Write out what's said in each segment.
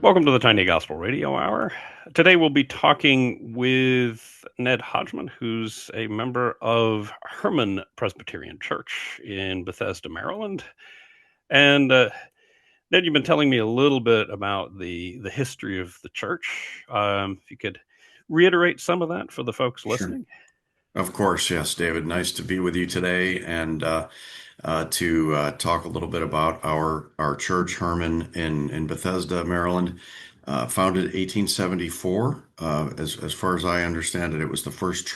Welcome to the Tiny Gospel Radio Hour. Today we'll be talking with Ned Hodgman, who's a member of Hermon Presbyterian Church in Bethesda, Maryland. And Ned, you've been telling me a little bit about the history of the church. If you could reiterate some of that for the folks Sure. listening. Of course, yes, David. Nice to be with you today and to talk a little bit about our church, Herman, in Bethesda, Maryland. Founded 1874. As far as I understand it, it was the first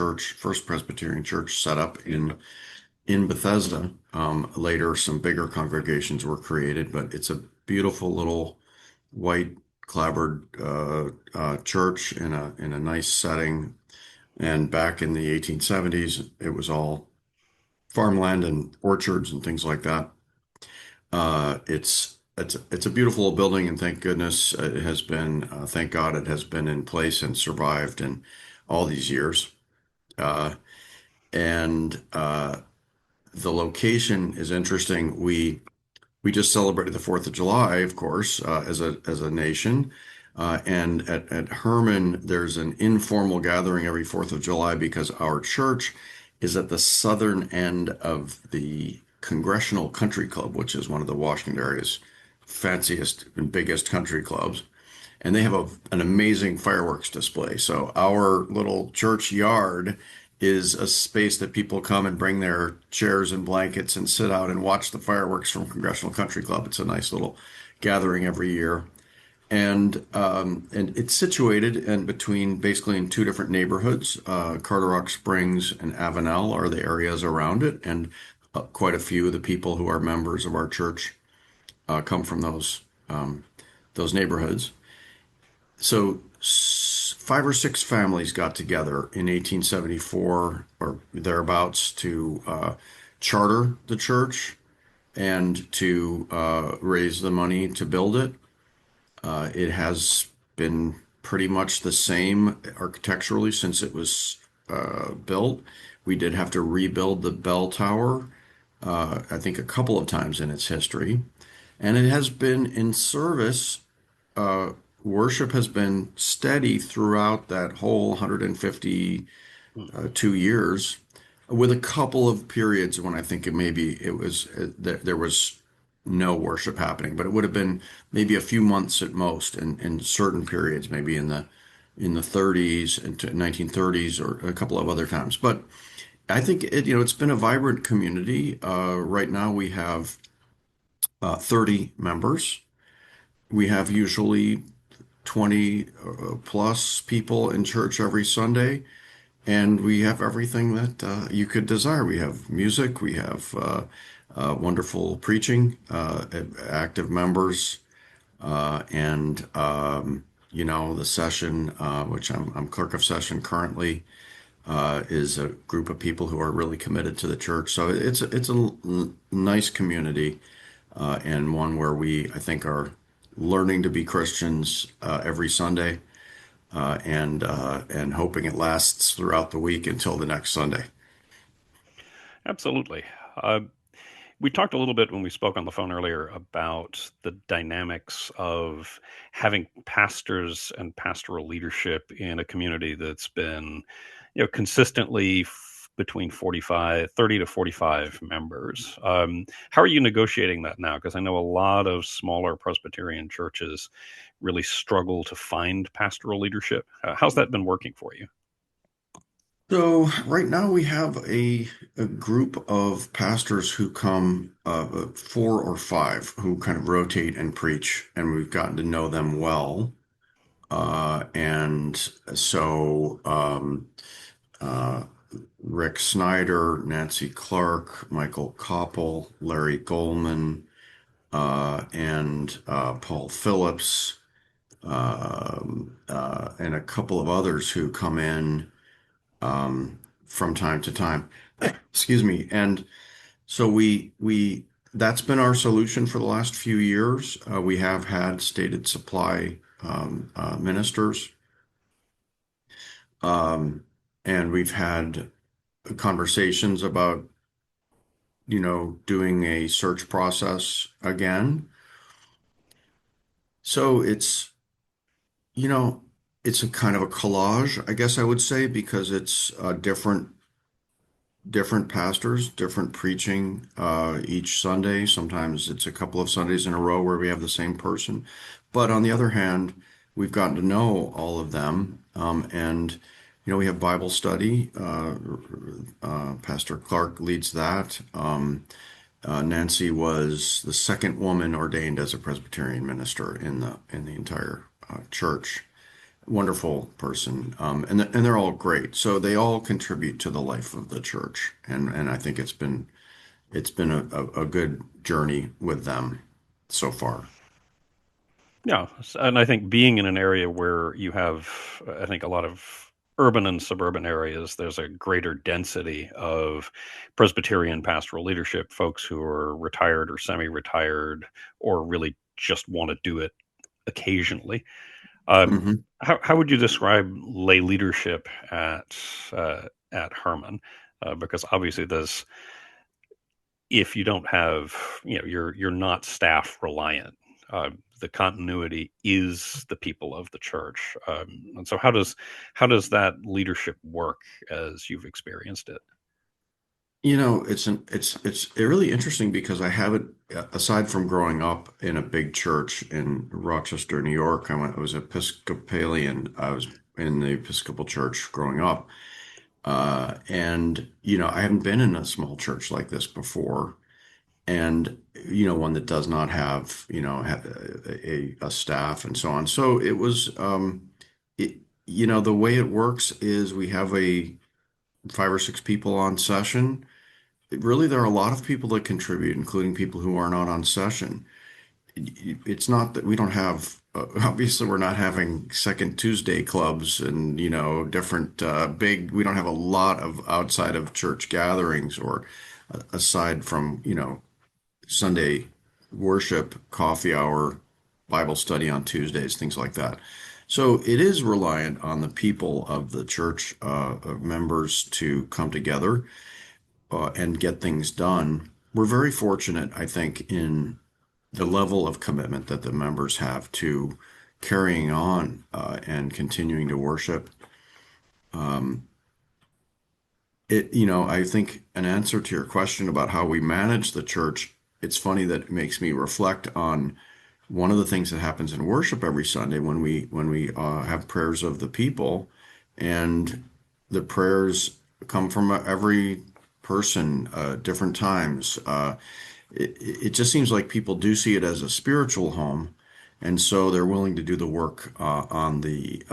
Presbyterian church set up in Bethesda. Later, some bigger congregations were created, but it's a beautiful little white clabbered church in a nice setting. And back in the 1870s, it was all farmland and orchards and things like that. It's a beautiful building, and thank goodness it has been. Thank God it has been in place and survived in all these years. Uh, and the location is interesting. We just celebrated the 4th of July, of course, as a nation. And at Herman, there's an informal gathering every 4th of July because our church is at the southern end of the Congressional Country Club, which is one of the Washington area's fanciest and biggest country clubs. And they have an amazing fireworks display. So our little church yard is a space that people come and bring their chairs and blankets and sit out and watch the fireworks from Congressional Country Club. It's a nice little gathering every year. And it's situated in between basically in two different neighborhoods. Carter Rock Springs and Avenel are the areas around it, and quite a few of the people who are members of our church come from those neighborhoods. So 5 or 6 families got together in 1874 or thereabouts to charter the church and to raise the money to build it. It has been pretty much the same architecturally since it was built. We did have to rebuild the bell tower, I think a couple of times in its history. And it has been in service. Uh, Worship has been steady throughout that whole 152 years, with a couple of periods when I think it was there was no worship happening, but it would have been maybe a few months at most in certain periods, maybe in the 30s and 1930s or a couple of other times. But I think it's been a vibrant community. Right now we have 30 members. We have usually 20 plus people in church every Sunday, and we have everything that you could desire. We have music, we have wonderful preaching, active members, and the session, which I'm clerk of session currently, is a group of people who are really committed to the church. So it's a nice community, and one where I think, are learning to be Christians every Sunday, and hoping it lasts throughout the week until the next Sunday. Absolutely. Uh, we talked a little bit when we spoke on the phone earlier about the dynamics of having pastors and pastoral leadership in a community that's been, consistently between 30 to 45 members. How are you negotiating that now? Because I know a lot of smaller Presbyterian churches really struggle to find pastoral leadership. How's that been working for you? So right now we have a group of pastors who come, 4 or 5, who kind of rotate and preach, and we've gotten to know them well. And so uh, Rick Snyder, Nancy Clark, Michael Koppel, Larry Goldman, and Paul Phillips, and a couple of others who come in from time to time. Excuse me. And so we that's been our solution for the last few years. We have had stated supply ministers, um, and we've had conversations about doing a search process again. So You know, it's a kind of a collage, I guess I would say, because it's different pastors, different preaching each Sunday. Sometimes it's a couple of Sundays in a row where we have the same person. But on the other hand, we've gotten to know all of them. We have Bible study. Pastor Clark leads that. Nancy was the second woman ordained as a Presbyterian minister in the entire church. Wonderful person, and they're all great. So they all contribute to the life of the church, and I think it's been a good journey with them so far. Yeah, and I think being in an area where you have, I think, a lot of urban and suburban areas, there's a greater density of Presbyterian pastoral leadership, folks who are retired or semi-retired, or really just want to do it occasionally. Um, hmm how would you describe lay leadership at Hermon? Because obviously, there's if you don't have, you're not staff reliant. The continuity is the people of the church, and so how does that leadership work as you've experienced it? It's really interesting because I haven't, aside from growing up in a big church in Rochester, New York. I was Episcopalian. I was in the Episcopal Church growing up. And I haven't been in a small church like this before. And one that does not have a staff and so on. So it was it the way it works is we have a 5 or 6 people on session. Really, there are a lot of people that contribute, including people who are not on session. It's not that we don't have, obviously, we're not having second Tuesday clubs and, different we don't have a lot of outside of church gatherings or aside from, Sunday worship, coffee hour, Bible study on Tuesdays, things like that. So it is reliant on the people of the church, members to come together and get things done. We're very fortunate, I think, in the level of commitment that the members have to carrying on and continuing to worship. Um, I think an answer to your question about how we manage the church, it's funny that it makes me reflect on one of the things that happens in worship every Sunday when we have prayers of the people, and the prayers come from every person, different times. It just seems like people do see it as a spiritual home, and so they're willing to do the work on the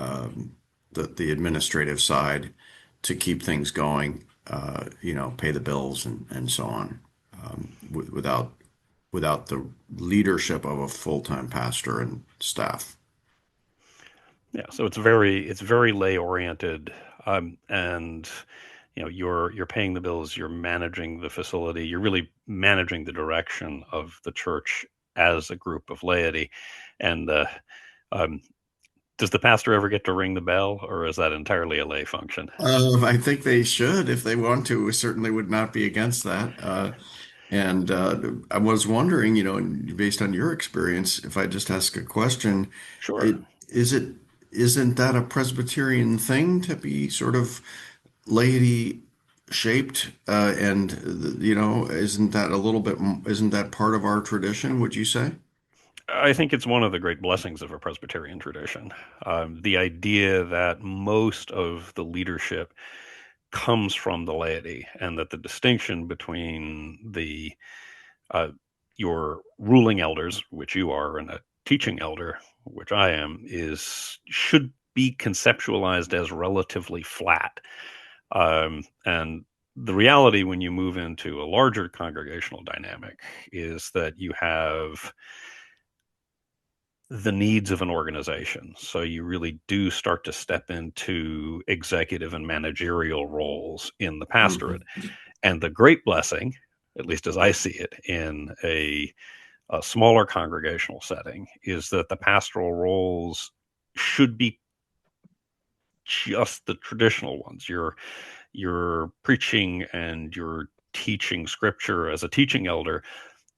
administrative side to keep things going, pay the bills and so on, without the leadership of a full-time pastor and staff. Yeah, so it's very lay oriented, and you're paying the bills, you're managing the facility, you're really managing the direction of the church as a group of laity, and um, does the pastor ever get to ring the bell, or is that entirely a lay function? I think they should if they want to. We certainly would not be against that. And I was wondering, based on your experience, if I just ask a question, Sure. it is it isn't that a Presbyterian thing to be sort of laity shaped, and isn't that part of our tradition, would you say? I think it's one of the great blessings of a Presbyterian tradition. The idea that most of the leadership comes from the laity, and that the distinction between the uh, your ruling elders, which you are, and a teaching elder, which I am, is should be conceptualized as relatively flat. And the reality when you move into a larger congregational dynamic is that you have the needs of an organization. So you really do start to step into executive and managerial roles in the pastorate. Mhm. And the great blessing, at least as I see it, in a smaller congregational setting, is that the pastoral roles should be just the traditional ones. You're preaching and you're teaching scripture as a teaching elder.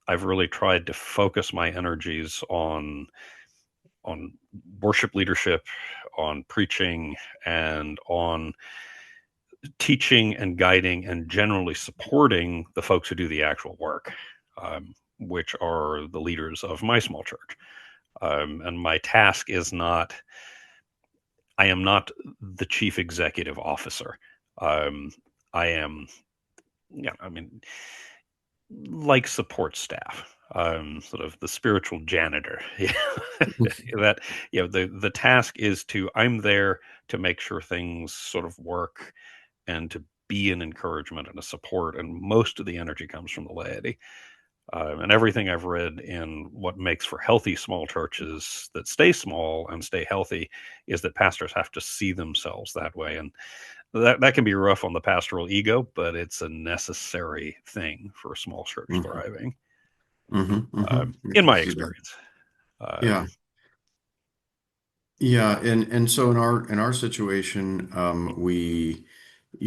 I've really tried to focus my energies on on worship leadership, on preaching, and on teaching and guiding and generally supporting the folks who do the actual work, which are the leaders of my small church. And my task is not, I am not the chief executive officer. Um, I am, yeah, I mean, like support staff, sort of the spiritual janitor. That, the task is to, I'm there to make sure things sort of work and to be an encouragement and a support. And most of the energy comes from the laity. And everything I've read in what makes for healthy small churches that stay small and stay healthy is that pastors have to see themselves that way. And that can be rough on the pastoral ego, but it's a necessary thing for a small church Mm-hmm. thriving, Mm-hmm. Mm-hmm. I in can my see that. experience. Yeah. Um, Yeah, and so in our situation, we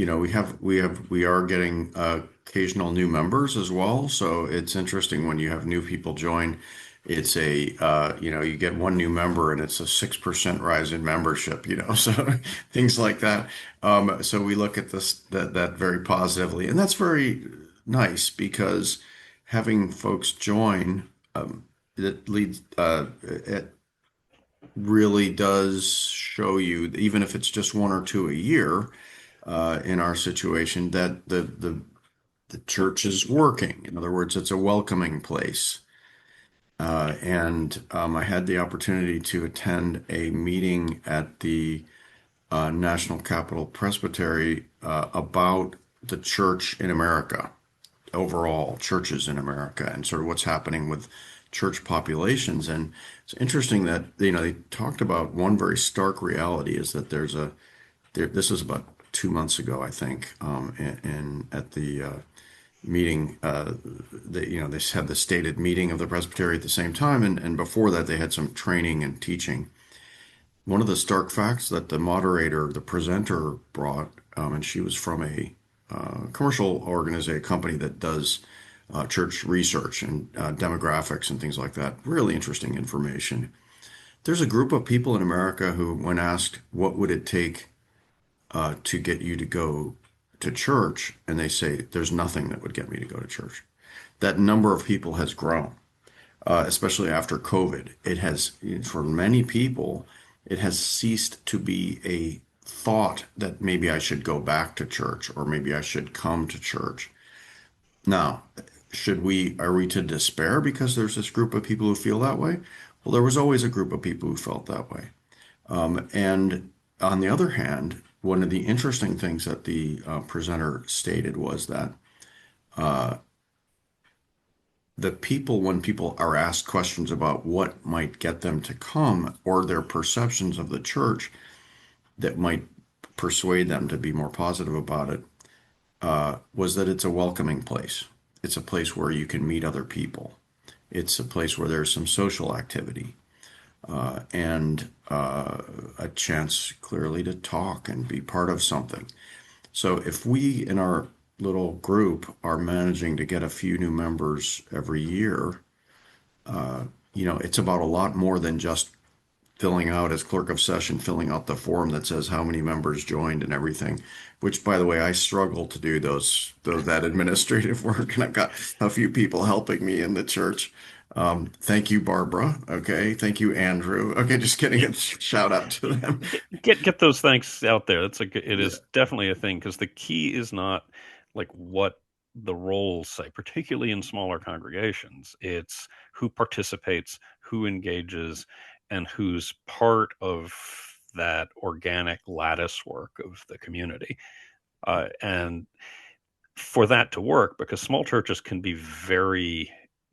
are getting occasional new members as well. So it's interesting when you have new people join. It's you get one new member and it's a 6% rise in membership, so things like that. So we look at that very positively, and that's very nice because having folks join, it leads it really does show you, even if it's just one or two a year, in our situation, that the church is working. In other words, it's a welcoming place. And I had the opportunity to attend a meeting at the National Capital Presbytery about the church in America, overall churches in America, and sort of what's happening with church populations. And it's interesting that they talked about one very stark reality is that this was about 2 months ago, I think, and at the meeting, they had the stated meeting of the presbytery at the same time, and before that they had some training and teaching. One of the stark facts that the moderator, the presenter, brought, and she was from a commercial organization, company that does church research and demographics and things like that. Really interesting information. There's a group of people in America who, when asked what would it take to get you to go to church, and they say there's nothing that would get me to go to church. That number of people has grown, especially after COVID. It has, for many people, it has ceased to be a thought that maybe I should go back to church or maybe I should come to church. Now, are we to despair because there's this group of people who feel that way? Well, there was always a group of people who felt that way. And on the other hand, one of the interesting things that the presenter stated was that when people are asked questions about what might get them to come or their perceptions of the church that might persuade them to be more positive about it, was that it's a welcoming place. It's a place where you can meet other people. It's a place where there's some social activity and a chance clearly to talk and be part of something. So if we in our little group are managing to get a few new members every year, it's about a lot more than just filling out as clerk of session, filling out the form that says how many members joined and everything, which by the way, I struggle to do that administrative work. And I've got a few people helping me in the church. Thank you, Barbara. Okay. Thank you, Andrew. Okay. Just getting a shout out to them. get those thanks out there. It Yeah. is definitely a thing, because the key is not like what the roles say, particularly in smaller congregations. It's who participates, who engages, and who's part of that organic lattice work of the community. And for that to work, because small churches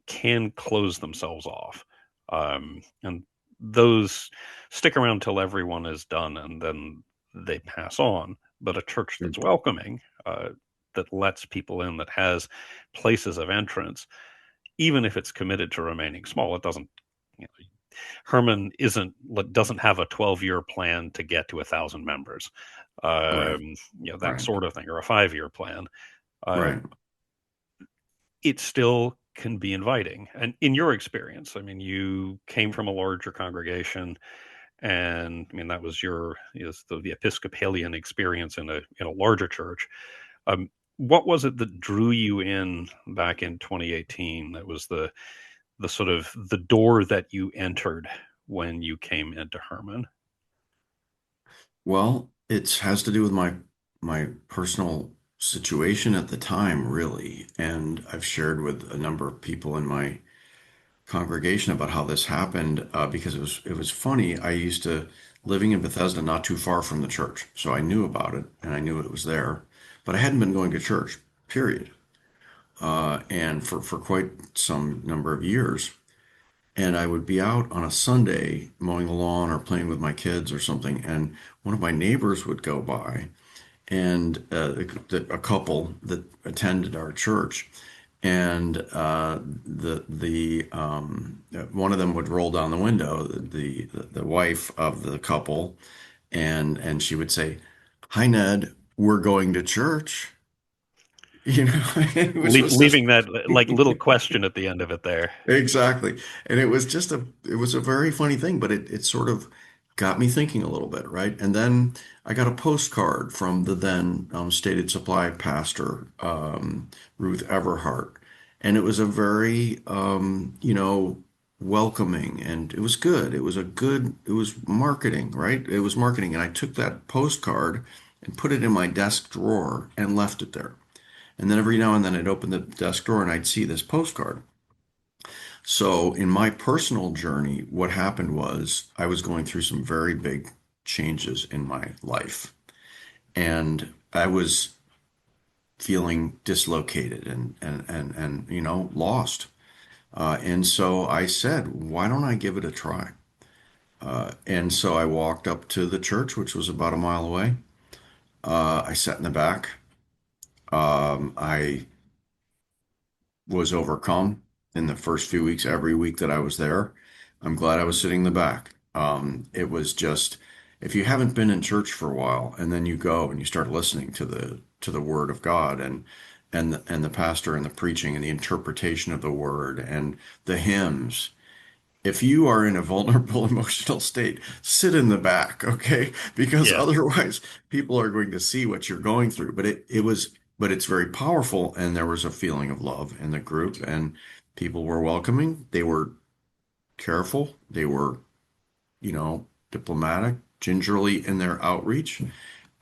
can close themselves off, and those stick around till everyone is done, and then they pass on. But a church that's welcoming, that lets people in, that has places of entrance, even if it's committed to remaining small, it doesn't. You know, Hermon doesn't have a 12-year plan to get to 1,000 members, Right. that Right. sort of thing, or a 5-year plan. Uh, Right. it still can be inviting. And in your experience, I mean, you came from a larger congregation, and I mean that was your, the Episcopalian experience in a larger church. Um, what was it that drew you in back in 2018? That was the sort of the door that you entered when you came into Hermon. Well, it has to do with my personal situation at the time, really. And I've shared with a number of people in my congregation about how this happened because it was funny. I used to living in Bethesda, not too far from the church, so I knew about it and I knew it was there, but I hadn't been going to church, period, and for quite some number of years. And I would be out on a Sunday mowing the lawn or playing with my kids or something, and one of my neighbors would go by, and a couple that attended our church, and one of them would roll down the window, the wife of the couple, and she would say, "Hi, Ned, we're going to church." Which was just Leaving that like little question at the end of it there. exactly. And it was a very funny thing, but it sort of got me thinking a little bit, right? And then I got a postcard from the then Stated Supply pastor, Ruth Everhart. And it was a very, welcoming, and it was good. It was marketing, right? It was marketing. And I took that postcard and put it in my desk drawer and left it there. And then every now and then I'd open the desk drawer and I'd see this postcard. So in my personal journey, what happened was I was going through some very big changes in my life. And I was feeling dislocated and lost. And so I said, why don't I give it a try? And so I walked up to the church, which was about a mile away. I sat in the back. I was overcome in the first few weeks, every week that I was there. I'm glad I was sitting in the back. It was just, if you haven't been in church for a while and then you go and you start listening to the Word of God and the pastor and the preaching and the interpretation of the Word and the hymns, if you are in a vulnerable emotional state, sit in the back, okay? Because Yeah. otherwise people are going to see what you're going through. But it's very powerful, and there was a feeling of love in the group, and people were welcoming. They were careful. They were, diplomatic, gingerly in their outreach.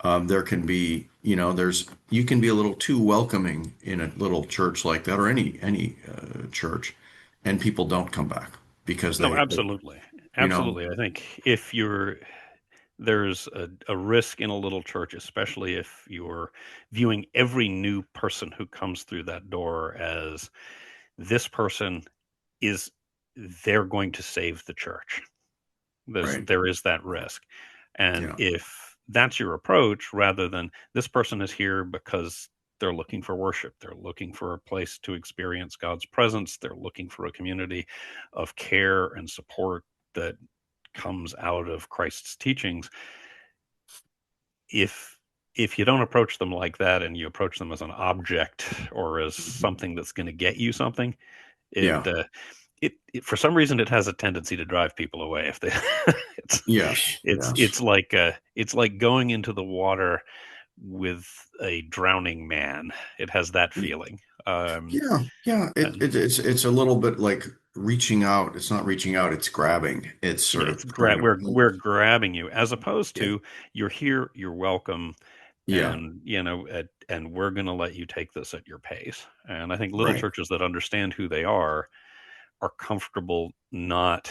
There can be, you can be a little too welcoming in a little church like that, or any church, and people don't come back because No, they absolutely. you know, Absolutely. I think if there's a risk in a little church, especially if you're viewing every new person who comes through that door as this person is, they're going to save the church. right, There is that risk. And yeah, if that's your approach, rather than this person is here because they're looking for worship, they're looking for a place to experience God's presence, they're looking for a community of care and support that comes out of Christ's teachings. If you don't approach them like that and you approach them as an object or as something that's going to get you something, it yeah, for some reason it has a tendency to drive people away if they it's yes, yes. it's like going into the water with a drowning man. It has that feeling. Yeah, yeah. And It's a little bit like reaching out. It's not reaching out, it's grabbing. It's yeah, sort it's of kind of we're grabbing you, as opposed yeah, to you're here, you're welcome, yeah, and and we're going to let you take this at your pace. And I think little right. churches that understand who they are comfortable not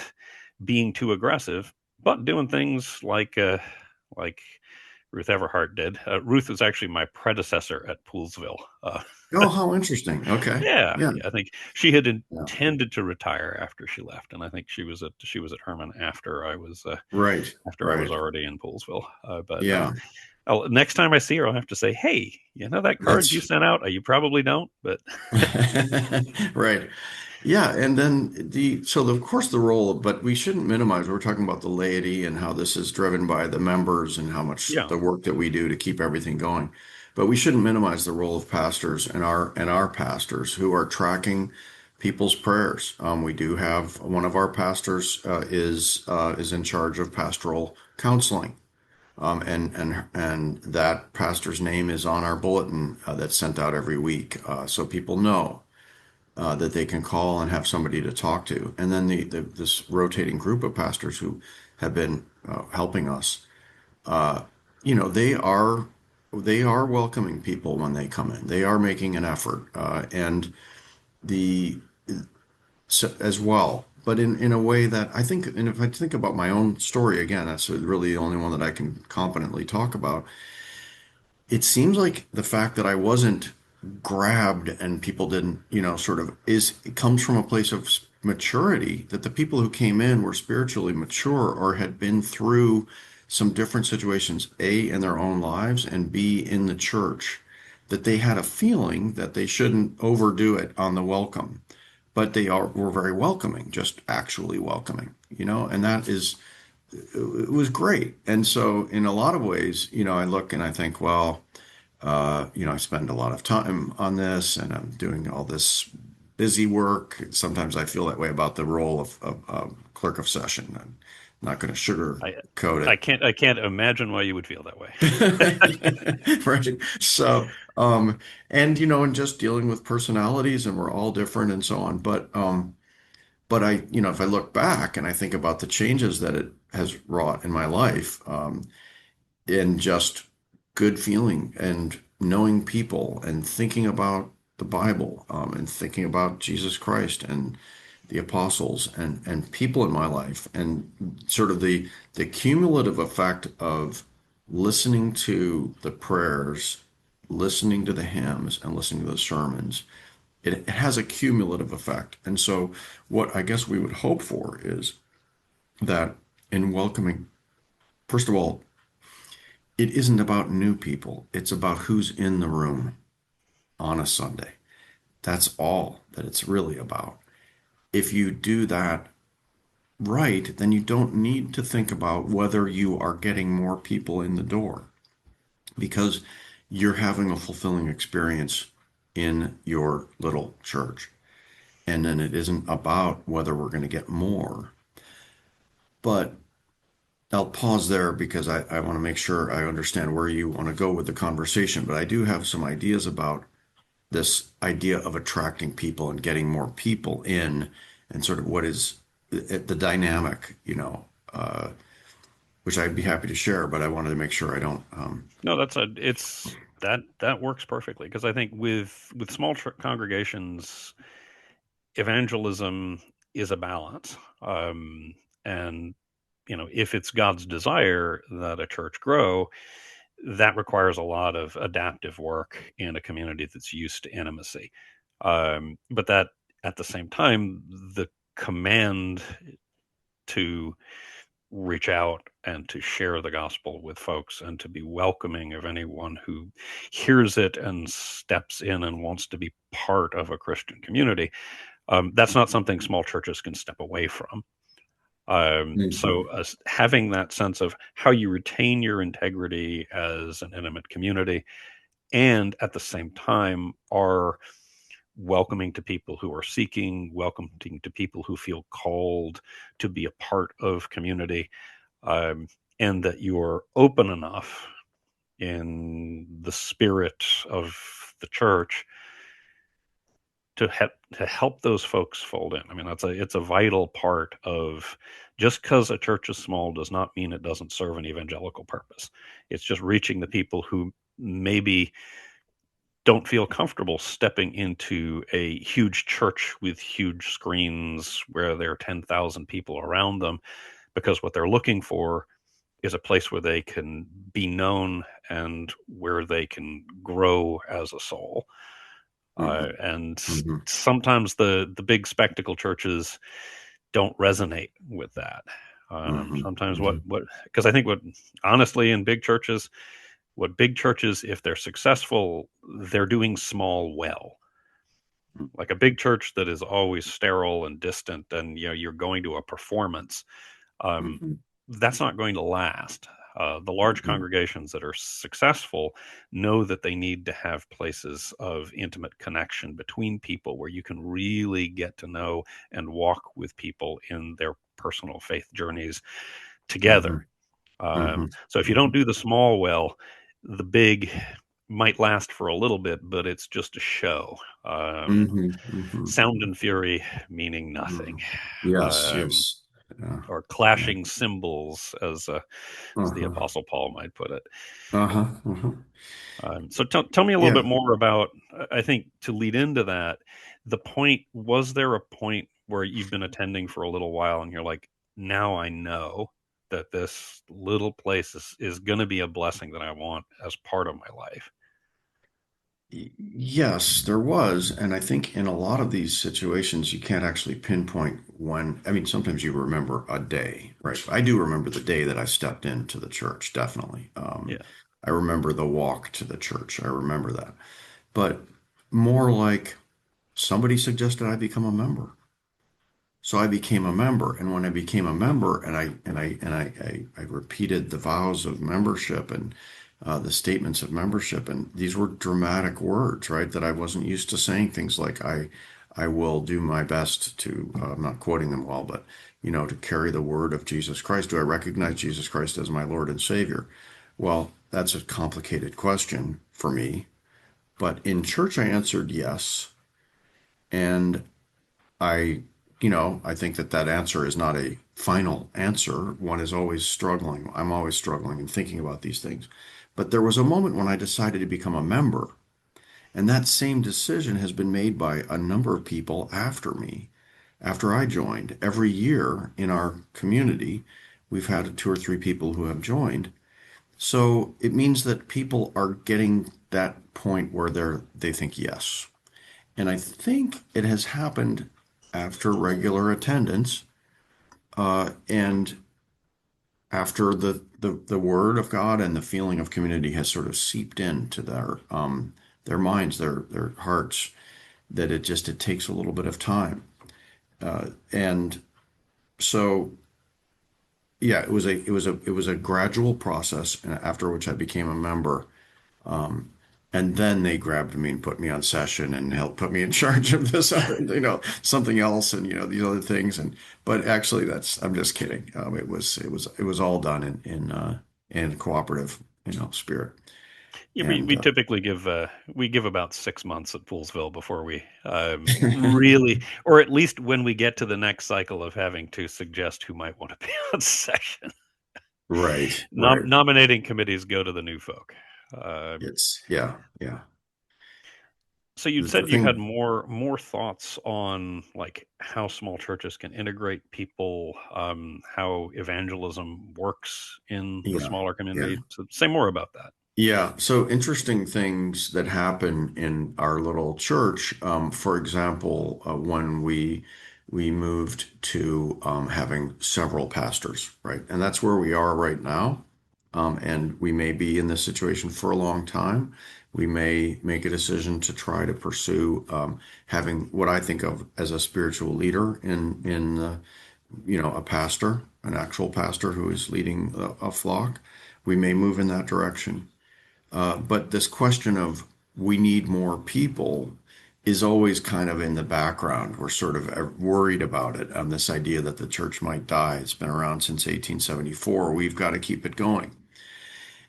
being too aggressive, but doing things like Ruth Everhart did. Ruth was actually my predecessor at Poolsville. Oh, how interesting. Okay. Yeah, Yeah, yeah, I think she had yeah. intended to retire after she left, and I think she was at Herman Right, after I was right. already in Poolsville. But Yeah. next time I see her, I'll have to say, "Hey, that card you That's sent out? You probably don't, but right. Yeah, and then of course the role, but we shouldn't minimize. We're talking about the laity and how this is driven by the members and how much yeah, the work that we do to keep everything going. But we shouldn't minimize the role of pastors and our pastors who are tracking people's prayers. We do have one of our pastors is in charge of pastoral counseling. And that pastor's name is on our bulletin that's sent out every week, so people know that they can call and have somebody to talk to. And then this rotating group of pastors who have been helping us, uh, they are welcoming people when they come in. They are making an effort, and the so, as well. But in a way that I think, and if I think about my own story again, that's really the only one that I can competently talk about. It seems like the fact that I wasn't grabbed and people didn't, sort of it comes from a place of maturity, that the people who came in were spiritually mature or had been through some different situations, A, in their own lives, and B, in the church, that they had a feeling that they shouldn't overdo it on the welcome, but were very welcoming, just actually welcoming, and it was great. And so in a lot of ways, I look and I think, well, I spend a lot of time on this and I'm doing all this busy work. Sometimes I feel that way about the role of clerk of session. I'm not going to I sugarcoat I can't imagine why you would feel that way. it. Right. So, and just dealing with personalities, and we're all different and so on. But if I look back and I think about the changes that it has wrought in my life, in just good feeling and knowing people and thinking about the Bible, and thinking about Jesus Christ and the apostles and people in my life, and sort of the cumulative effect of listening to the prayers, listening to the hymns, and listening to the sermons. It has a cumulative effect. And so what I guess we would hope for is that in welcoming, first of all, it isn't about new people. It's about who's in the room on a Sunday. That's all that it's really about. If you do that right, then you don't need to think about whether you are getting more people in the door, because you're having a fulfilling experience in your little church. And then it isn't about whether we're going to get more. But I'll pause there because I want to make sure I understand where you want to go with the conversation. But I do have some ideas about this idea of attracting people and getting more people in, and sort of what is the dynamic, which I'd be happy to share, but I wanted to make sure I don't. No, it's that works perfectly, because I think with small congregations, evangelism is a balance. And if it's God's desire that a church grow, that requires a lot of adaptive work in a community that's used to intimacy. But that, at the same time, the command to reach out and to share the gospel with folks and to be welcoming of anyone who hears it and steps in and wants to be part of a Christian community, that's not something small churches can step away from. So Mhm. having that sense of how you retain your integrity as an intimate community, and at the same time are welcoming to people who are seeking, welcoming to people who feel called to be a part of community, um, and that you're open enough in the spirit of the church to help those folks fold in. I mean, it's a vital part of, just because a church is small does not mean it doesn't serve an evangelical purpose. It's just reaching the people who maybe don't feel comfortable stepping into a huge church with huge screens where there are 10,000 people around them, because what they're looking for is a place where they can be known and where they can grow as a soul. Mhm. And Mhm. sometimes the big spectacle churches don't resonate with that. Mhm. Sometimes Mhm. because I think what, honestly, in big churches, what big churches, if they're successful, they're doing small well. Like a big church that is always sterile and distant, and you're going to a performance, um, Mhm. that's not going to last. The large Mhm. congregations that are successful know that they need to have places of intimate connection between people where you can really get to know and walk with people in their personal faith journeys together. Mhm. Mhm. So if you don't Mhm. do the small well, the big might last for a little bit, but it's just a show. Um, Mhm. Mhm. Sound and fury meaning nothing. Mhm. Yes, Um, yes. Yeah. or Yeah. clashing cymbals, as the Uh-huh. Apostle Paul might put it. Uh-huh. Uh-huh. So tell me a little Yeah. bit more about. I think to lead into that, the point was there a point where you've been attending for a little while and you're like, now I know that this little place is going to be a blessing that I want as part of my life. Yes, there was. And I think in a lot of these situations, you can't actually pinpoint when. I mean, sometimes you remember a day, right? I do remember the day that I stepped into the church, definitely. Yeah. I remember the walk to the church. I remember that. But more like somebody suggested I become a member. So I became a member, and when I became a member, I repeated the vows of membership and the statements of membership, and these were dramatic words, right? That I wasn't used to saying things like I will do my best to. I'm not quoting them well, but to carry the word of Jesus Christ. Do I recognize Jesus Christ as my Lord and Savior? Well, that's a complicated question for me, but in church I answered yes, and I think that that answer is not a final answer. One is always struggling. I'm always struggling and thinking about these things. But there was a moment when I decided to become a member, and that same decision has been made by a number of people after me, after I joined. Every year in our community, we've had two or three people who have joined. So it means that people are getting that point where they think yes. And I think it has happened after regular attendance, and after the word of God and the feeling of community has sort of seeped into their minds, their hearts, that it takes a little bit of time. And so yeah, it was a gradual process, and after which I became a member. And then they grabbed me and put me on session and helped put me in charge of this other, something else, and these other things. But actually, I'm just kidding. It was all done in cooperative, spirit. Yeah, And we typically we give about 6 months at Poolsville before we really, or at least when we get to the next cycle of having to suggest who might want to be on session. right, right. Nominating committees go to the new folk. It's yeah, yeah. So you'd The said you had thing, more thoughts on like how small churches can integrate people, how evangelism works in the yeah, smaller yeah. community. So say more about that. Yeah, so interesting things that happen in our little church. For example, when we moved to having several pastors, right? And that's where we are right now. And we may be in this situation for a long time. We may make a decision to try to pursue having what I think of as a spiritual leader in a pastor, an actual pastor who is leading a flock. We may move in that direction. But this question of we need more people is always kind of in the background. We're sort of worried about it. This idea that the church might die. It's been around since 1874. We've got to keep it going.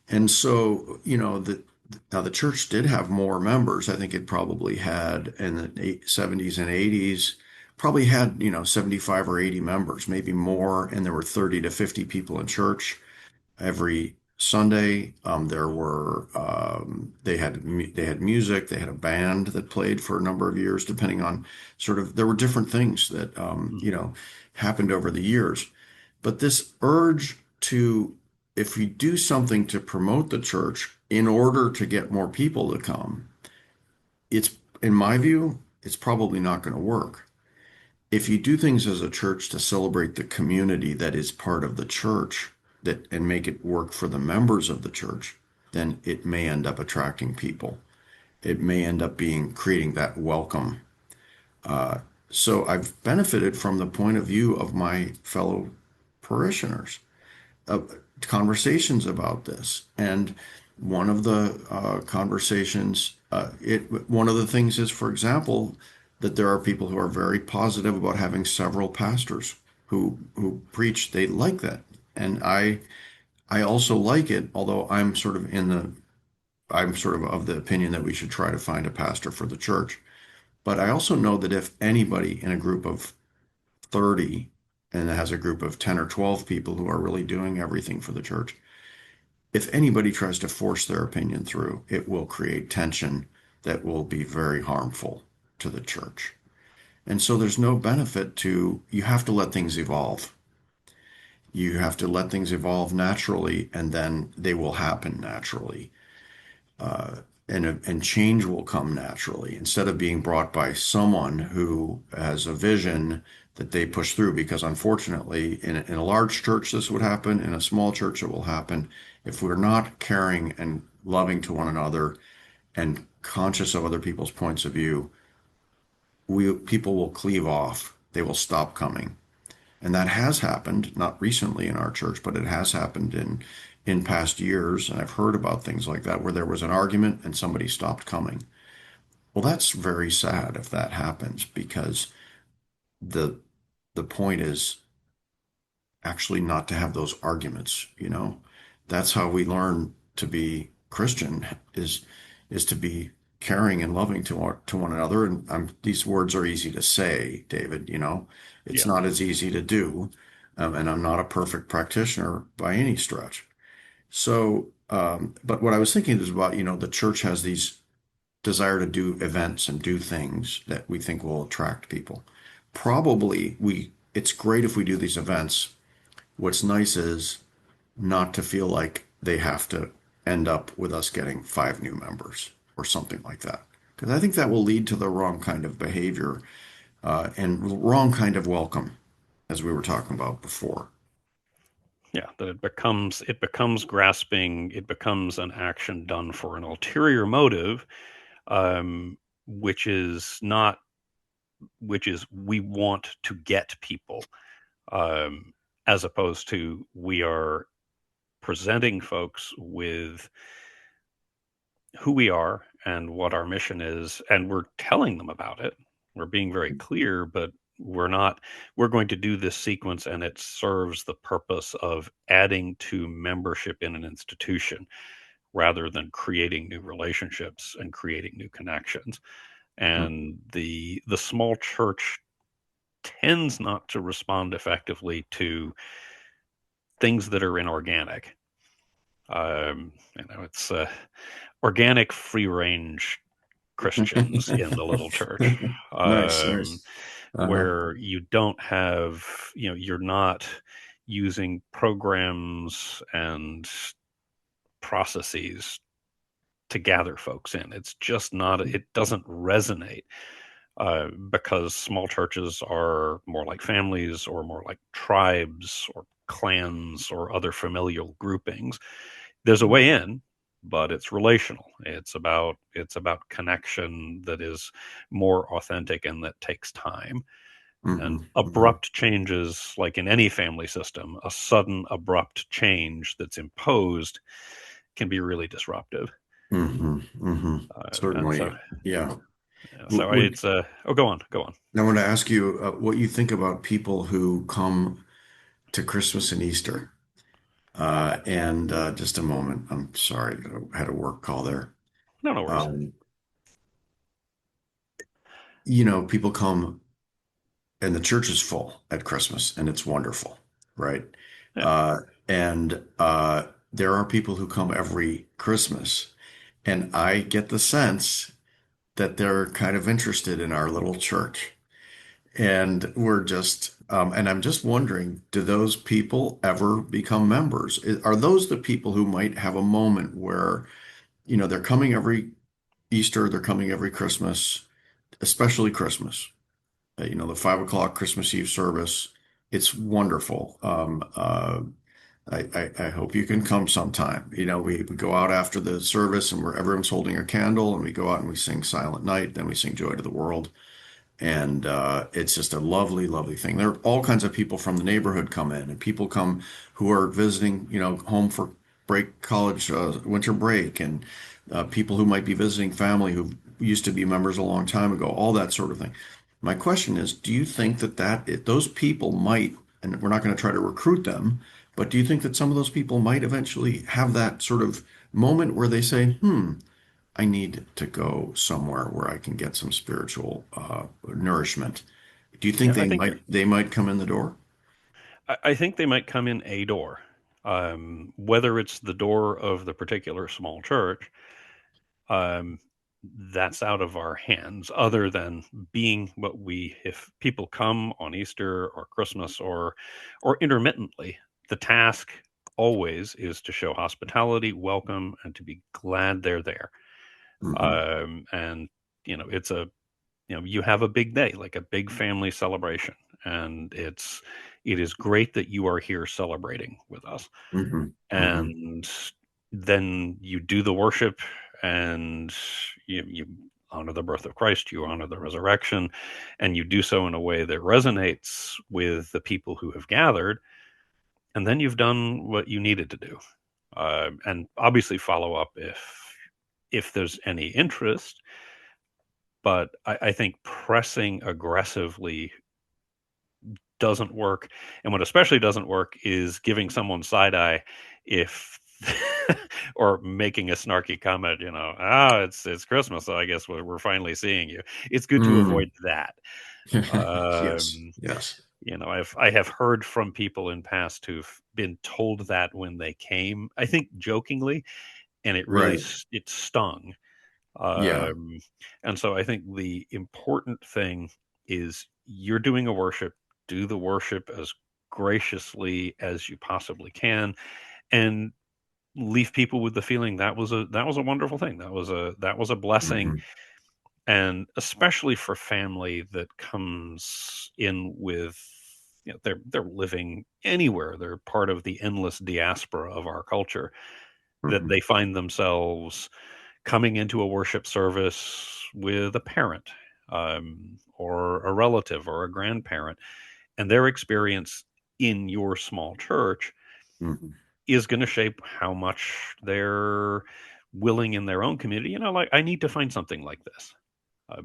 And so, now the church did have more members. I think it probably had in the 70s and 80s, probably had, 75 or 80 members, maybe more. And there were 30 to 50 people in church every Sunday. They had music. They had a band that played for a number of years, depending on there were different things that Mhm. happened over the years. But this urge to, if we do something to promote the church in order to get more people to come, it's in my view, it's probably not going to work. If you do things as a church to celebrate the community that is part of the church and make it work for the members of the church, then it may end up attracting people. It may end up creating that welcome. So I've benefited from the point of view of my fellow parishioners. Uh, conversations about this. And one of the conversations, one of the things is, for example, that there are people who are very positive about having several pastors who preach. They like that, and I also like it. Although I'm sort of the opinion that we should try to find a pastor for the church. But I also know that if anybody in a group of 30 and it has a group of 10 or 12 people who are really doing everything for the church, if anybody tries to force their opinion through, it will create tension that will be very harmful to the church. And so there's no benefit to, you have to let things evolve. You have to let things evolve naturally, and then they will happen naturally. And change will come naturally instead of being brought by someone who has a vision that they push through. Because unfortunately, in a large church, this would happen. In a small church, it will happen. If we're not caring and loving to one another and conscious of other people's points of view, people will cleave off. They will stop coming. And that has happened, not recently in our church, but it has happened in past years. And I've heard about things like that where there was an argument and somebody stopped coming. Well, that's very sad if that happens because the the point is actually not to have those arguments, you know. That's how we learn to be Christian is to be caring and loving to one another. And these words are easy to say, David, you know. It's Yeah. not as easy to do. And I'm not a perfect practitioner by any stretch. So, but what I was thinking is about, you know, the church has these desire to do events and do things that we think will attract people. Probably it's great if we do these events. What's nice is not to feel like they have to end up with us getting 5 new members or something like that. Because I think that will lead to the wrong kind of behavior and wrong kind of welcome, as we were talking about before. Yeah, that it becomes grasping, it becomes an action done for an ulterior motive, um, which is not which is we want to get people, um, as opposed to we are presenting folks with who we are and what our mission is, and we're telling them about it. We're being very clear, but we're going to do this sequence and it serves the purpose of adding to membership in an institution rather than creating new relationships and creating new connections. And the small church tends not to respond effectively to things that are inorganic. It's organic, free range Christians in the little church, Nice, um, nice. Uh-huh. where you don't have, you're not using programs and processes to gather folks in. It's just not, it doesn't resonate, because small churches are more like families or more like tribes or clans or other familial groupings. There's a way in, but it's relational. It's about connection that is more authentic and that takes time. And Hmm. Hmm. abrupt changes, like in any family system, a sudden abrupt change that's imposed can be really disruptive. Hmm. Hmm. And so, Certainly. Yeah. so Would it's oh, go on, go on. I want to ask you what you think about people who come to Christmas and Easter. And just a moment. I'm sorry, I had a work call there. No, no worries. Um, you know, people come and the church is full at Christmas and it's wonderful, right? Yeah. Uh, and there are people who come every Christmas, and I get the sense that they're kind of interested in our little church. And and I'm just wondering, do those people ever become members? Are those the people who might have a moment where, you know, they're coming every Easter, they're coming every Christmas, especially Christmas? You know, the 5 o'clock Christmas Eve service, it's wonderful. I hope you can come sometime. You know, we go out after the service and everyone's holding a candle and we go out and we sing Silent Night, then we sing Joy to the World. And it's just a lovely, lovely thing. There are all kinds of people from the neighborhood come in, and people come who are visiting, home for college, winter break, and people who might be visiting family who used to be members a long time ago, all that sort of thing. My question is, do you think those people might, and we're not going to try to recruit them, but do you think that some of those people might eventually have that sort of moment where they say, I need to go somewhere where I can get some spiritual nourishment. Do you think Yeah, I think you're. they might come in the door? I think they might come in a door, whether it's the door of the particular small church. Um, that's out of our hands. Other than being what we, if people come on Easter or Christmas or intermittently, the task always is to show hospitality, welcome, and to be glad they're there. Hmm. And it's you have a big day, like a big family celebration, and it is great that you are here celebrating with us. Hmm. Hmm. And then you do the worship, and you honor the birth of Christ, you honor the resurrection, and you do so in a way that resonates with the people who have gathered. And then you've done what you needed to do, and obviously follow up if there's any interest. But I think pressing aggressively doesn't work. And what especially doesn't work is giving someone side eye if or making a snarky comment, it's Christmas, so I guess we're finally seeing you. It's good to Mm. avoid that. Yes, Um, yes. I have heard from people in past who've been told that when they came, I think jokingly, and it really Right. it stung. Yeah. Um, and so I think the important thing is you're doing a worship, do the worship as graciously as you possibly can, and leave people with the feeling that was a wonderful thing. That was a blessing, Hmm. and especially for family that comes in with they're living anywhere. They're part of the endless diaspora of our culture, that Hmm. they find themselves coming into a worship service with a parent, or a relative or a grandparent, and their experience in your small church Hmm. is going to shape how much they're willing in their own community. Like, I need to find something like this,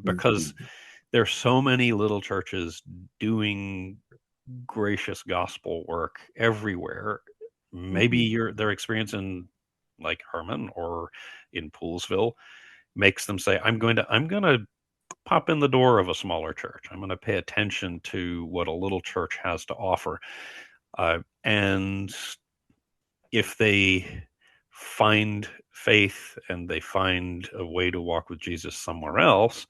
because Hmm. there's so many little churches doing gracious gospel work everywhere. Maybe Hmm. their experience in, like, Hermon or in Poolsville makes them say, I'm going to pop in the door of a smaller church. I'm going to pay attention to what a little church has to offer. And if they find faith and they find a way to walk with Jesus somewhere else,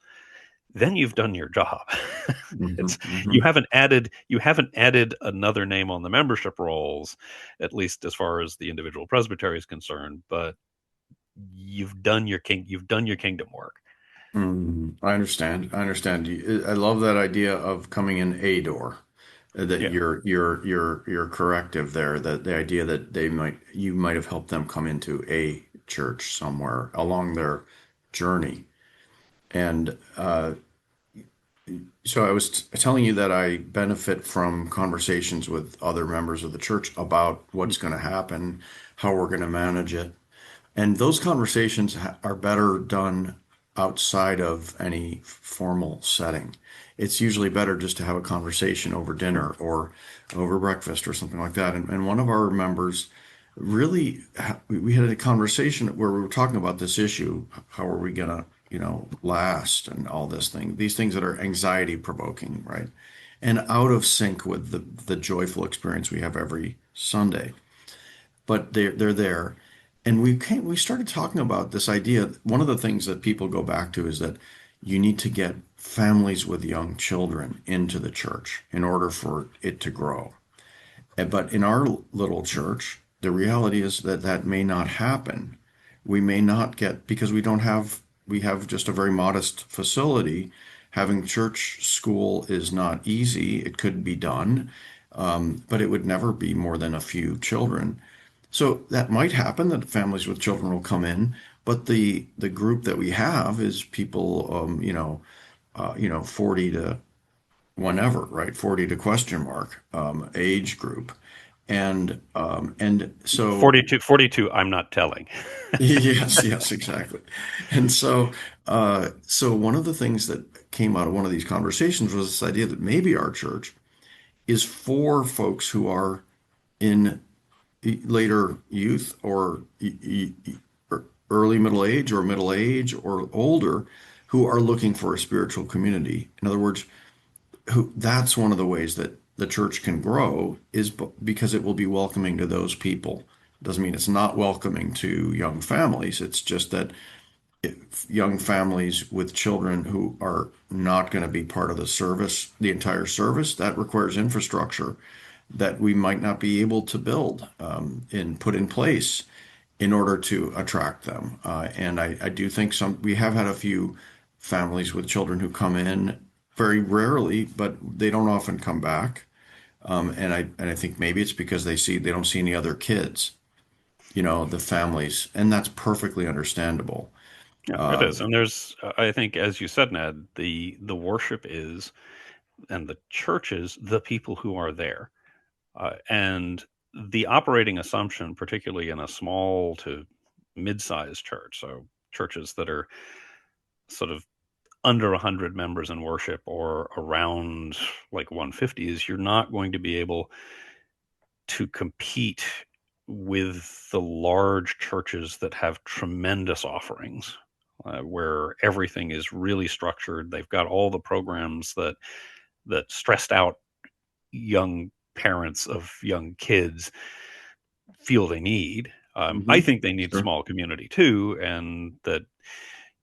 then you've done your job. Hmm. It's Hmm. you haven't added another name on the membership rolls, at least as far as the individual presbytery is concerned, but you've done your kingdom work. I understand. I understand. I love that idea of coming in a door. That Yeah. you're corrective there. That the idea that you might have helped them come into a church somewhere along their journey. And so I was telling you that I benefit from conversations with other members of the church about what's going to happen, how we're going to manage it. And those conversations are better done outside of any formal setting. It's usually better just to have a conversation over dinner or over breakfast or something like that. And one of our members really, we had a conversation where we were talking about this issue. How are we gonna, last and all these things that are anxiety provoking, right? And out of sync with the joyful experience we have every Sunday. But they're there. And we started talking about this idea. One of the things that people go back to is that you need to get families with young children into the church in order for it to grow. But in our little church, the reality is that that may not happen. We may not get, because we have just a very modest facility. Having church school is not easy. It could be done, but it would never be more than a few children. So that might happen that families with children will come in, but the group that we have is people, 40 to whenever, right? 40 to question mark, age group. And so 42, I'm not telling. yes, yes, exactly. And so one of the things that came out of one of these conversations was this idea that maybe our church is for folks who are in later youth or early middle age or middle age or older who are looking for a spiritual community. In other words, who that's one of the ways that the church can grow is because it will be welcoming to those people. Doesn't mean it's not welcoming to young families. It's just that young families with children who are not going to be part of the service, the entire service, that requires infrastructure that we might not be able to build and put in place in order to attract them. And I do think we have had a few families with children who come in very rarely, but they don't often come back. And I think maybe it's because they don't see any other kids, the families, and that's perfectly understandable. Yeah, it Uh, is. And there's, I think, as you said, Ned, the worship is, and the church is the people who are there. And the operating assumption, particularly in a small to mid-sized church, so churches that are sort of under 100 members in worship or around like 150, is you're not going to be able to compete with the large churches that have tremendous offerings, where everything is really structured. They've got all the programs that stressed out young parents of young kids feel they need. I mhm, think they need sure. small community too, and that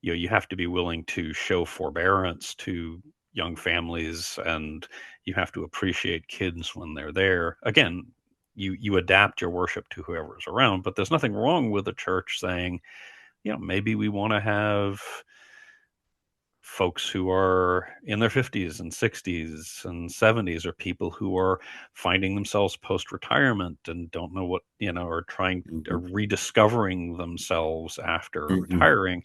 you have to be willing to show forbearance to young families, and you have to appreciate kids when they're there. Again, you adapt your worship to whoever's around, but there's nothing wrong with a church saying, maybe we want to have folks who are in their 50s and 60s and 70s, or people who are finding themselves post retirement and don't know what, or trying or Mhm, rediscovering themselves after mhm, retiring.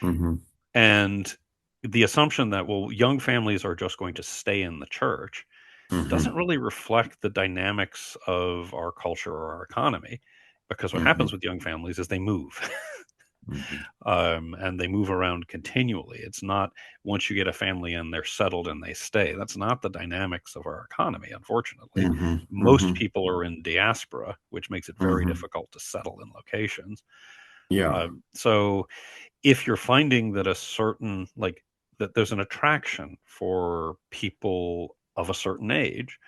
mhm, And the assumption that, well, young families are just going to stay in the church doesn't mhm, really reflect the dynamics of our culture or our economy, because what mhm, happens with young families is they move. mhm, And they move around continually. It's not once you get a family in, they're settled and they stay. That's not the dynamics of our economy, unfortunately. mhm, Most mhm, people are in diaspora, which makes it very mhm. difficult to settle in locations. Yeah. So if you're finding that that there's an attraction for people of a certain age,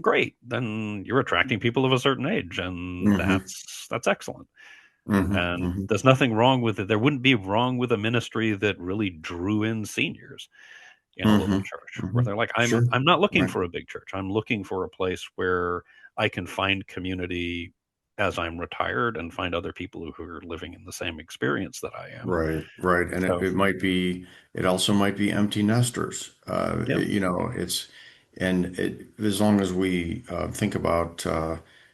great. Then you're attracting people of a certain age, and Mhm, that's excellent. mhm, And mhm. there's nothing wrong with it. There wouldn't be wrong with a ministry that really drew in seniors in a little Mhm, church, where mhm. they're like, I'm Sure. I'm not looking Right. for a big church. I'm looking for a place where I can find community as I'm retired and find other people who are living in the same experience that I am. Right. Right. And So, it also might be empty nesters. yeah, As long as we think about,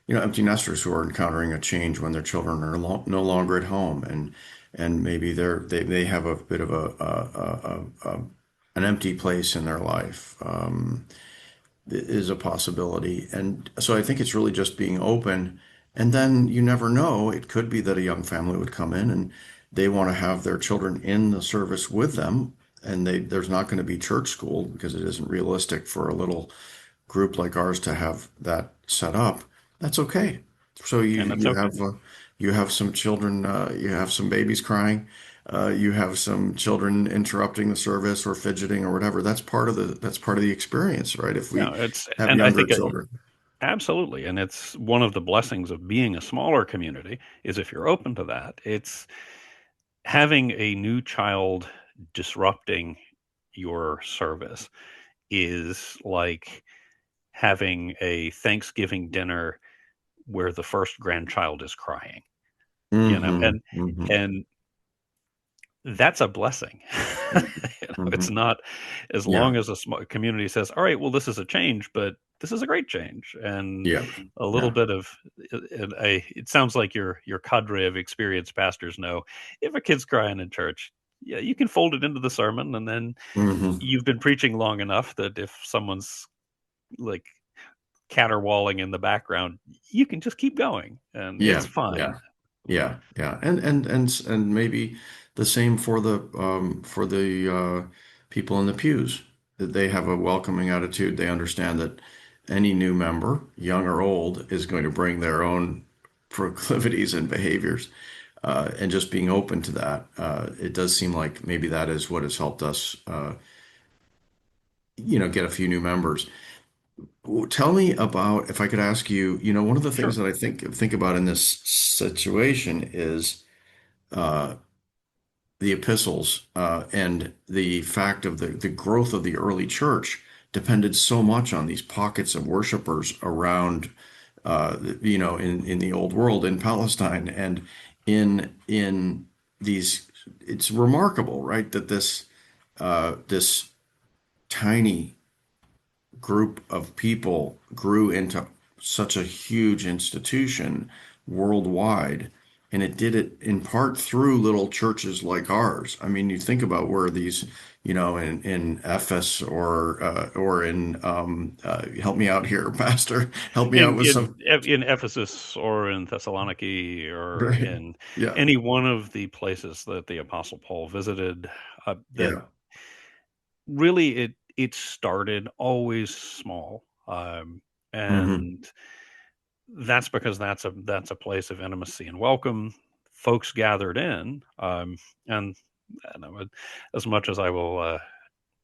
empty nesters who are encountering a change when their children are no longer at home and maybe they have a bit of an empty place in their life. Is a possibility. And so I think it's really just being open. And then you never know. It could be that a young family would come in and they want to have their children in the service with them. And there's not going to be church school because it isn't realistic for a little group like ours to have that set up. That's okay. So and that's okay. you have some children, you have some babies crying, you have some children interrupting the service or fidgeting or whatever. That's part of the experience, right? If Yeah, we it's have and I younger think children. absolutely, and it's one of the blessings of being a smaller community is if you're open to that. It's having a new child disrupting your service is like having a Thanksgiving dinner where the first grandchild is crying, Hmm. Hmm. and that's a blessing. It's Hmm. not, as Yeah. long as a small community says, "All right, well, this is a change, but this is a great change," and Yeah. a little Yeah. bit of, it sounds like your cadre of experienced pastors know if a kid's crying in church, yeah, you can fold it into the sermon, and then Hmm. you've been preaching long enough that if someone's like caterwauling in the background, you can just keep going, and it's Yeah, yeah, fine. yeah, yeah, and maybe the same for the people in the pews. That they have a welcoming attitude. They understand that any new member, young or old, is going to bring their own proclivities and behaviors, and just being open to that. It does seem like maybe that is what has helped us, get a few new members. Tell me about, if I could ask you, one of the things Sure. that I think about in this situation is uh, the epistles and the fact of the growth of the early church depended so much on these pockets of worshipers around, in the old world, in Palestine, and in these. It's remarkable, right, that this tiny group of people grew into such a huge institution worldwide. And it did it in part through little churches like ours. I mean, you think about where these, in Ephesus or in help me out here, Pastor, help me out in with some. in in Ephesus or in Thessaloniki or Right. in Yeah. any one of the places that the Apostle Paul visited, that Yeah. really it started always small, Hmm. and that's because that's a place of intimacy and welcome. Folks gathered in, and, and I would, as much as I will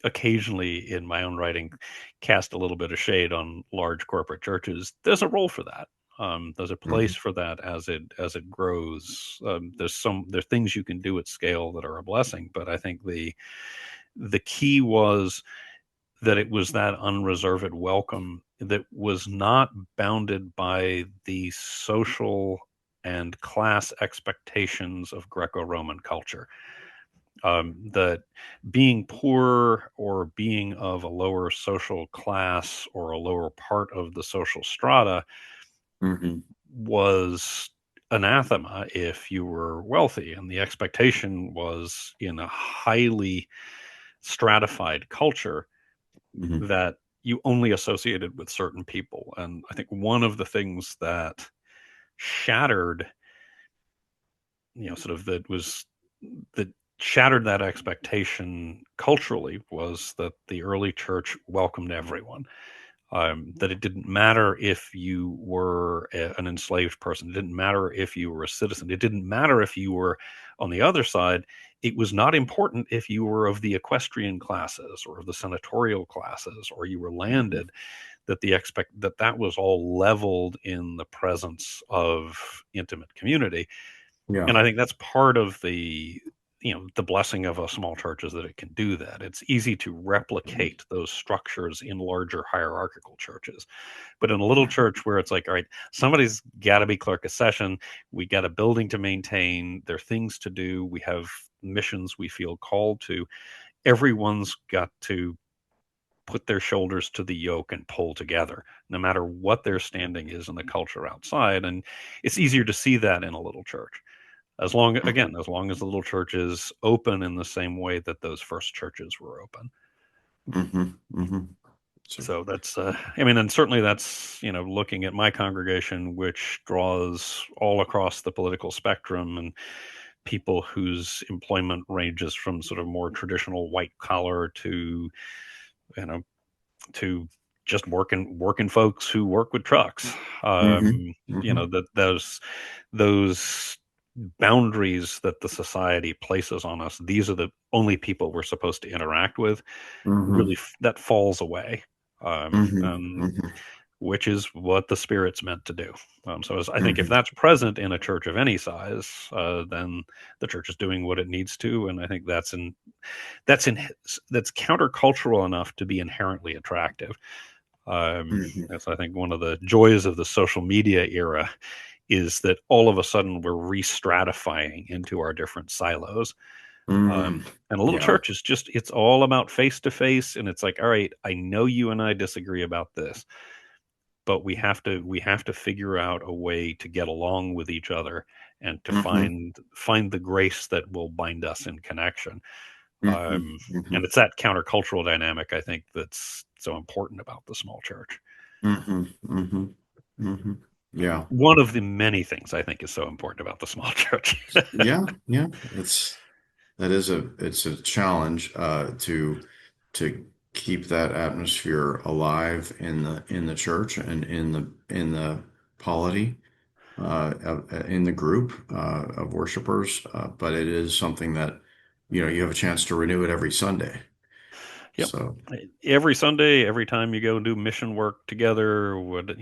occasionally in my own writing cast a little bit of shade on large corporate churches, there's a role for that. There's a Hmm. place for that as it grows. There's things you can do at scale that are a blessing, but I think the key was that it was that unreserved welcome that was not bounded by the social and class expectations of Greco-Roman culture. That being poor or being of a lower social class or a lower part of the social strata Hmm. was anathema if you were wealthy. And the expectation was in a highly stratified culture Hmm. that you only associated with certain people. And I think one of the things that shattered, sort of that shattered that expectation culturally was that the early church welcomed everyone. That it didn't matter if you were an enslaved person. It didn't matter if you were a citizen. It didn't matter if you were on the other side. It was not important if you were of the equestrian classes or of the senatorial classes or you were Hmm. landed. That was all leveled in the presence of intimate community. Yeah. And I think that's part of the blessing of a small church is that it can do that. It's easy to replicate those structures in larger hierarchical churches. But in a little church where it's like, all right, somebody's got to be clerk of session, we got a building to maintain, there are things to do, we have missions we feel called to, everyone's got to put their shoulders to the yoke and pull together, no matter what their standing is in the culture outside. And it's easier to see that in a little church. As long as the little church is open in the same way that those first churches were open. Hmm. Hmm. So. So I mean, and certainly that's, looking at my congregation, which draws all across the political spectrum and people whose employment ranges from sort of more traditional white collar you know, to just working folks who work with trucks. Hmm. Hmm. That those boundaries that the society places on us, these are the only people we're supposed to interact with, Hmm. really that falls away. Hmm. And Hmm. which is what the spirit's meant to do. I think if Hmm. that's present in a church of any size, then the church is doing what it needs to, and I think that's in that's countercultural enough to be inherently attractive. Hmm. That's I think one of the joys of the social media era is that all of a sudden we're re-stratifying into our different silos. Mm. And a little Yeah. church is it's all about face to face. And it's like, all right, I know you and I disagree about this. but we have to figure out a way to get along with each other and to Hmm. find the grace that will bind us in connection. Hmm. Um, Hmm. and it's that countercultural dynamic, I think, that's so important about the small church. Hmm. Hmm. Hmm. Yeah. One of the many things I think is so important about the small church. Yeah. Yeah. It's a challenge to keep that atmosphere alive in the church and in the polity in the group of worshipers. But it is something that you have a chance to renew it every Sunday. Yep. So. Every Sunday, every time you go and do mission work together, would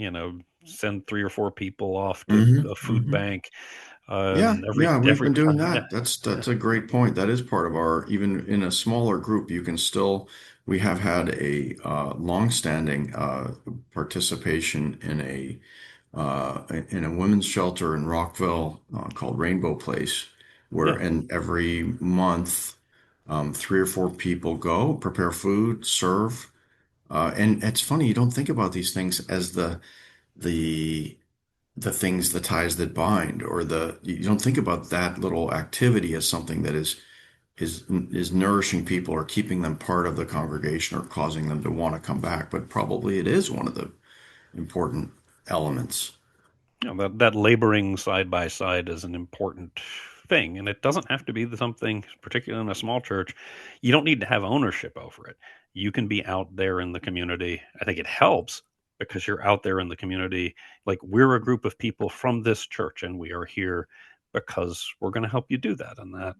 send 3 or 4 people off to Hmm. a food Hmm. bank. Yeah, Every yeah, we've every been doing time, yeah, that. That's a great point. That is part of our, even in a smaller group, you can still, we have had a longstanding participation in a women's shelter in Rockville called Rainbow Place, where yeah. and every month 3 or 4 people go, prepare food, serve. And it's funny, you don't think about these things as the the things, the ties that bind, or you don't think about that little activity as something that is nourishing people or keeping them part of the congregation or causing them to want to come back. But probably it is one of the important elements. That laboring side by side is an important thing, and it doesn't have to be something, particularly in a small church. You don't need to have ownership over it. You can be out there in the community. I think it helps because you're out there in the community. Like, we're a group of people from this church, and we are here because we're going to help you do that, and that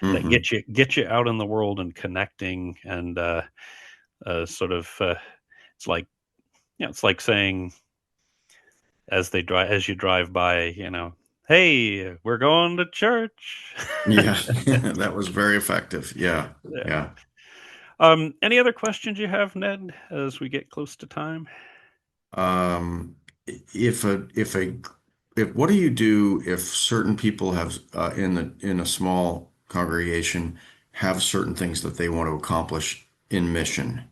Hmm. get you out in the world and connecting, and sort of it's like it's like saying, as you drive by, hey, we're going to church. Yeah, that was very effective. Yeah, Yeah. yeah. Any other questions you have, Ned, as we get close to time? Um, if what do you do if certain people have in a small congregation have certain things that they want to accomplish in mission?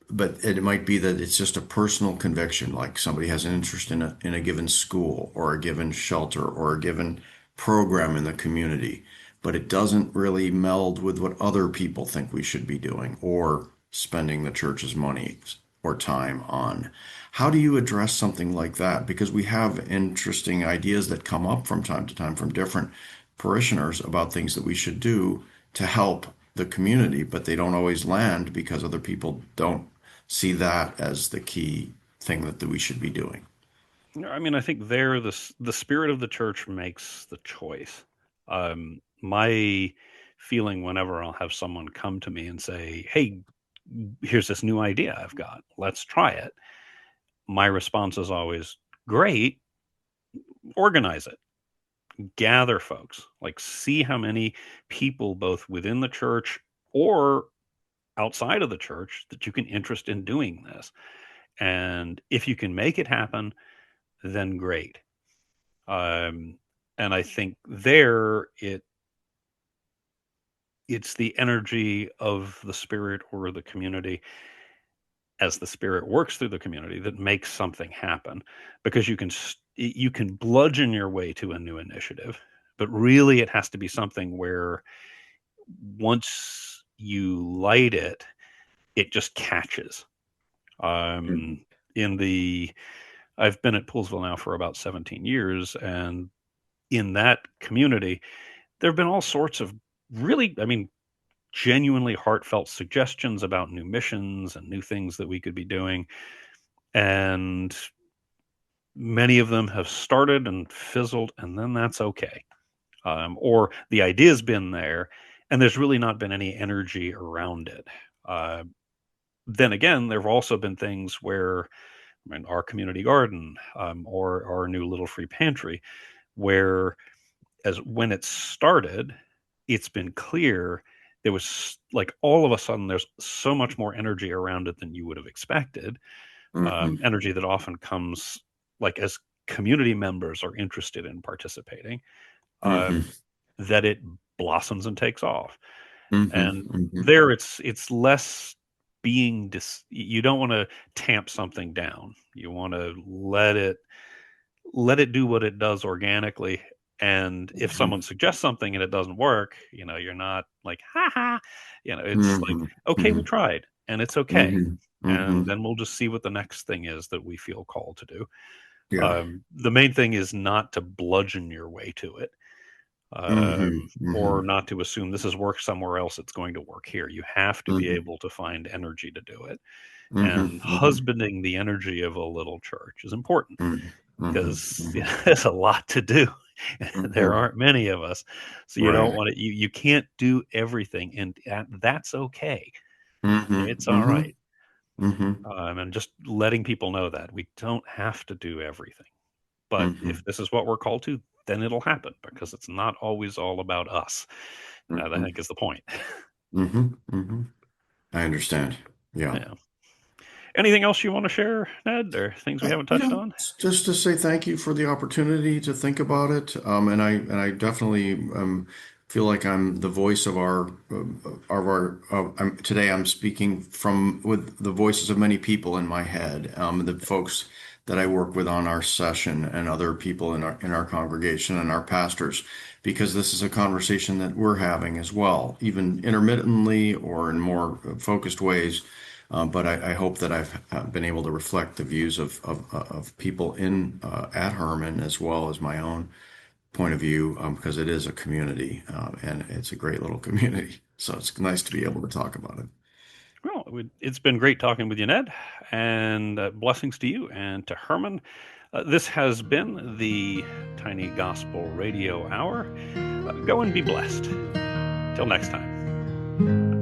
But it might be that it's just a personal conviction, like somebody has an interest in a given school or a given shelter or a given program in the community, but it doesn't really meld with what other people think we should be doing or spending the church's money or time on. How do you address something like that? Because we have interesting ideas that come up from time to time from different parishioners about things that we should do to help the community, but they don't always land because other people don't see that as the key thing that we should be doing. I mean, I think there the spirit of the church makes the choice. My feeling whenever I'll have someone come to me and say, "Hey, here's this new idea I've got. Let's try it." My response is always, "Great, organize it. Gather folks. Like, see how many people, both within the church or outside of the church, that you can interest in doing this. And if you can make it happen, then great." Um, and I think there it's the energy of the spirit or the community, as the spirit works through the community, that makes something happen, because you can bludgeon your way to a new initiative, but really it has to be something where once you light it, it just catches. Mhm. Um, in the I've been at Poolsville now for about 17 years, and in that community, there have been all sorts of really, I mean, genuinely heartfelt suggestions about new missions and new things that we could be doing. And many of them have started and fizzled, and then that's okay. Or the idea's been there, and there's really not been any energy around it. Uh, then again, there have also been things where, I mean, our community garden, or our new little free pantry, where, as when it started, it's been clear there was, like, all of a sudden there's so much more energy around it than you would have expected. Mhm. Energy that often comes, like, as community members are interested in participating, Mhm. um, that it blossoms and takes off. Mhm. And Mhm. there it's less. you don't want to tamp something down. You want to let it do what it does organically. And if Mhm. someone suggests something and it doesn't work, you're not like, ha ha. It's like, Mhm. okay, we Mhm. tried and it's okay. Mhm. And Mhm. then we'll just see what the next thing is that we feel called to do. Yeah. The main thing is not to bludgeon your way to it, Mhm. or Mhm. not to assume this has worked somewhere else, it's going to work here. You have to be Mhm. able to find energy to do it. Mhm. And Mhm. husbanding the energy of a little church is important Mhm. Mhm. because Mhm. there's a lot to do. There Mhm. aren't many of us. So you don't Right. want to, you can't do everything. And that's okay. Mhm. It's all Mhm. right. Mhm. And just letting people know that we don't have to do everything. But if Mhm. this is what we're called to, then it'll happen because it's not always all about us. I Mhm. think is the point. Mhm. Mhm. I understand. Yeah. Yeah. Anything else you want to share, Ned, or things we haven't touched on? Just to say thank you for the opportunity to think about it. And I definitely feel like I'm the voice of today I'm speaking from with the voices of many people in my head. The folks that I work with on our session and other people in our congregation and our pastors, because this is a conversation that we're having as well, even intermittently or in more focused ways. But I hope that I've been able to reflect the views of people in at Herman as well as my own point of view, because it is a community and it's a great little community. So it's nice to be able to talk about it. Well, it's been great talking with you, Ned, and blessings to you and to Herman. This has been the Tiny Gospel Radio Hour. Go and be blessed. Till next time.